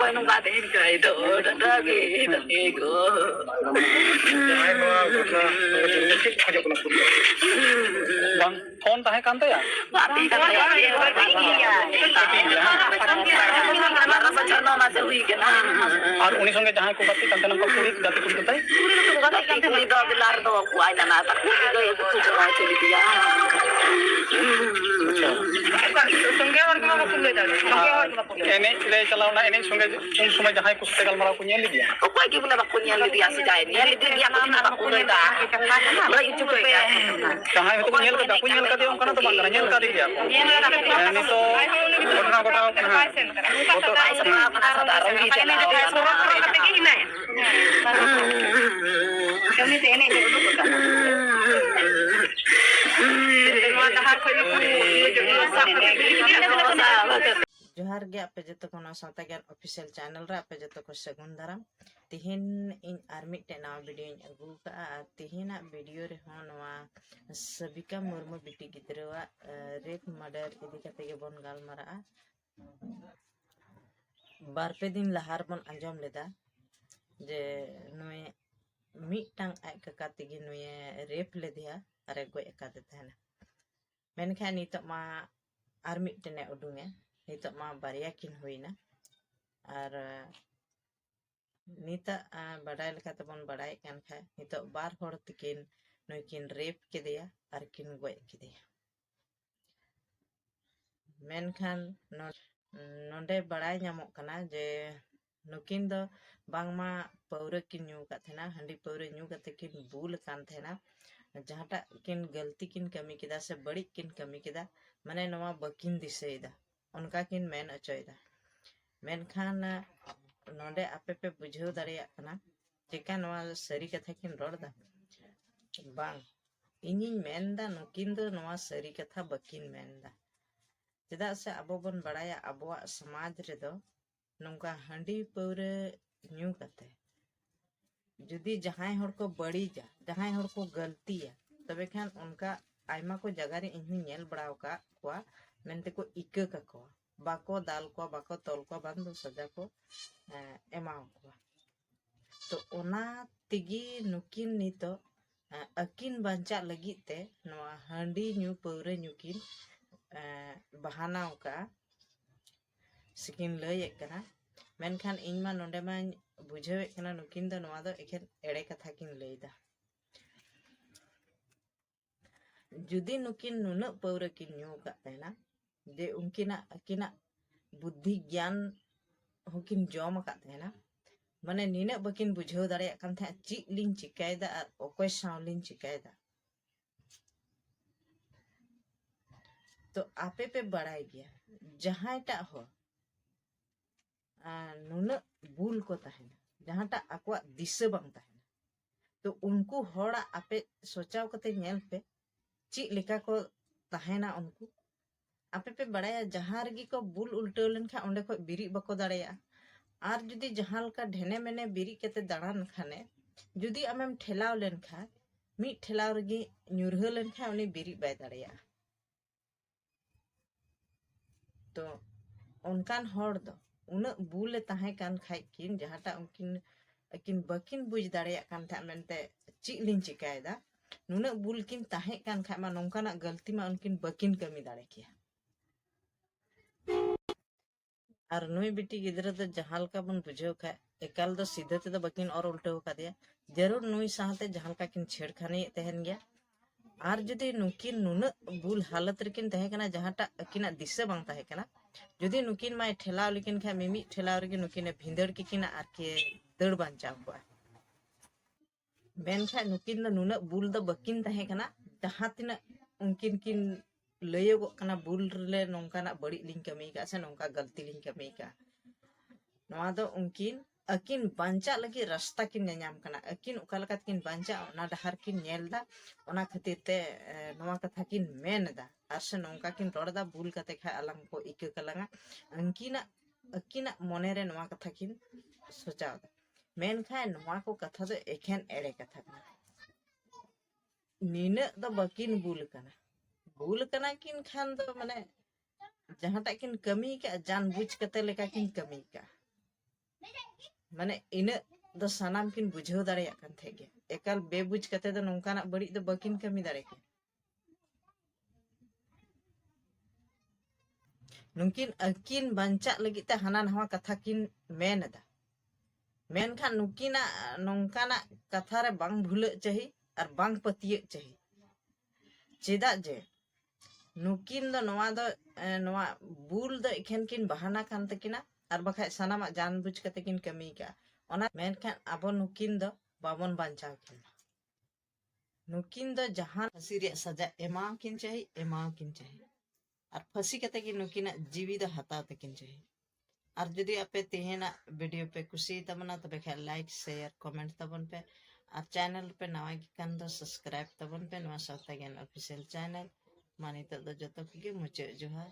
koy nung katin kay do dadagi danigo. Ay mga guna. Kaya ko na punta. Bang phone tahe kan ya? Mati ka kaya rasa chana na sa hui kana. Ar uni songe jahan ko batti kan tanam ko puri gati ko tay. Puri ko kata kan kini do bilar do ko ay na ta. Puri do ko tu jara chali dia. Songe war ko ma pulle da. Songe war ko pulle. Ene le chalaw na ene songe un sumay jahan ko stegal mara ko nyeli dia. Ko ay ki bula ba kunya li dia si jay. Nyeli dia ko na ba pulle da. Ba itu pe. Jahan ko nyel ka ko nyel ka de on kana to bang nyel ka de dia ko. Ene to gotna gota na. Foto ay sa mga panasa ro gi chana. Kami tene ni ko ka. जोहार गे आपे जतो को सावता ज्ञान official channel रे आपे जतो को सगुन दाराम तिहिन इन आर मिटे नवा वीडियो इन अगु का तिहिना वीडियो रे होनवा सबिका मुर्मू बिटी गिद्रवा रेप मर्डर इदी कते गे बोन गालमारा बार पे दिन लहार बोन अंजम लेदा जे नुए मिटांग आय का तिगी नुए रेप ले दिया अरे गोय एकाते तहना मेनखा नित मा आर मिटने उडुंगे नित मा बारिया किन हुईना और नित बड़ाई लेका तबन बड़ाई कान खा नित बार होड़ तकिन नुई किन रेप के दिया और किन गोय के दिया मेनखान नोंडे बड़ाई ᱧᱟᱢᱚᱜ कना जे नुकिन दो बांगमा पौरे किन ᱧᱩ का थेना हंडी पौरे ᱧᱩ कते किन बुल कान थेना जहाटा किन गलती किन कमी किदा से बड़ी किन कमी किदा माने नवा बकिन दिसेदा उनका किन मेन अचोयदा मेनखान नोंडे आपे पे बुझाव दाड़िया कना चेका नवा सरी कथा किन रोड़दा बांग इनिन मेनदा नुकिन दो नवा सरी कथा बकिन मेनदा चेदा से अबो बन बड़ाया अबोआ समाज रे दो नोंका हंडी पौरे ᱧᱩ कते जुदी जहां हर को बड़ी जा जहां हर को गलती है तबे खान उनका आयमा को जगह रे इन्हु नेल बड़ाव का कोआ मेनते को इक्का का को बाको दाल को बाको तोल को बंदो सजा को एमाव को तो ओना तिगी नुकिन नितो अकिन बांचा लगी ते नवा हंडी न्यू पौरे न्यूकिन बहानाव का सिकिन लय कना मेनखान इनमा नोंडे मा बुझावे कना नुकिन द नवा दो एखेन एड़े कथा किन लैदा जुदी नुकिन नुन पौरे किन न्यू का तेना जे उनकिना अकिना बुद्धि ज्ञान हुकिन जॉम का तेना माने निने बकिन बुझाव दाड़िया कान थे ची लिन चिकायदा और ओकोय साव लिन चिकायदा तो आपे पे बड़ाई गया जहां टा हो नुन बुल को तहना जहांटा अकवा दिशा बांग तहना तो उनको होड़ा आपे सोचाव कते नेल पे ची लेका को तहना उनको आपे पे बड़ाया जहां रगी को बुल उल्टो लेनखा ओंडे को बिरी बको दाड़िया आर जुदी जहां लका ढेने मेने बिरी कते दाड़ान खाने जुदी आमेम ठेलाव लेनखा मी ठेलाव रगी न्यूरह लेनखा उनी बिरी बाय दाड़िया तो उनकान होड़ दो उन बुले ताहे कान खाई किन जहाटा उनकिन अकिन बकिन बुझ दाड़िया कान था मेनते ची लिन चिकायदा नुना बुल किन ताहे कान खा मा नोंकाना गलती मा उनकिन बकिन कमी दाड़े किया और नुई बिटी गिदरा तो जहाल का बन बुझाव खा एकाल दो सीधे ते दो बकिन और उल्टो का दिया जरूर नुई साहते जहाल का किन छेड़खानी तहन गया और जुदी नुकिन नुन बुल हालत रेकिन तहे कना जहाटा अकिना दिशा बांग तहे कना जुदी नुकिन माय ठेलाव लेकिन खा मिमी ठेलाव रेकिन नुकिन भिंदड़ की किना आर के दड़ बांचाव को मेन खा नुकिन द नुन बुल द बकिन तहे कना जहां तिना उनकिन किन लयगो कना बुल रे नोंकाना बड़ी लिंग कमी का से नोंका गलती लिंग कमी का नवा दो उनकिन अकिन बांचा लगी रास्ता किन न्याम कना अकिन उकालका किन बांचा ना डहार किन नेलदा ओना खातिर ते नवा कथा किन मेनदा आरसे नोंका किन रोड़दा बुल कते खा अलंग को इक कलंगा अकिना मोने रे नवा कथा किन सोचावदा मेन खा नवा को कथा दो एखेन एड़े कथा कना निने दो बकिन बुल कना किन खान दो माने जहाटा किन कमी का जान बुझ कते लेका किन कमी का माने इना द सनाम किन बुझाव दाड़ेया कान थे गे एकाल बेबुझ कते द नोंकाना बड़ी द बकिन कमी दाड़े के नुकिन अकिन बंचा लगी ते हाना नवा कथा किन मेन दा मेन खान नुकिना नोंकाना कथा रे बांग भूल चाही और बांग पतिये चाही चेदा जे नुकिन द नवा बुल द एखेन किन बहाना कान तकिना और बखाय सनामा जान बुझ कते किन कमी का ओना मेन खान आबो नुकिन द बाबन बांचाव किन नुकिन द जहान फांसी रे सजा एमाव किन चाही और फांसी कते किन नुकिना जीवी द हताव तकिन चाही और जदि आपे तेहेना वीडियो पे खुशी तबना तबे खाय लाइक शेयर कमेंट तबन पे और चैनल पे नवा कान दो सब्सक्राइब तबन पे नवा सावता ज्ञान ऑफिशियल चैनल मानी तो जतो के मुचे जोहार।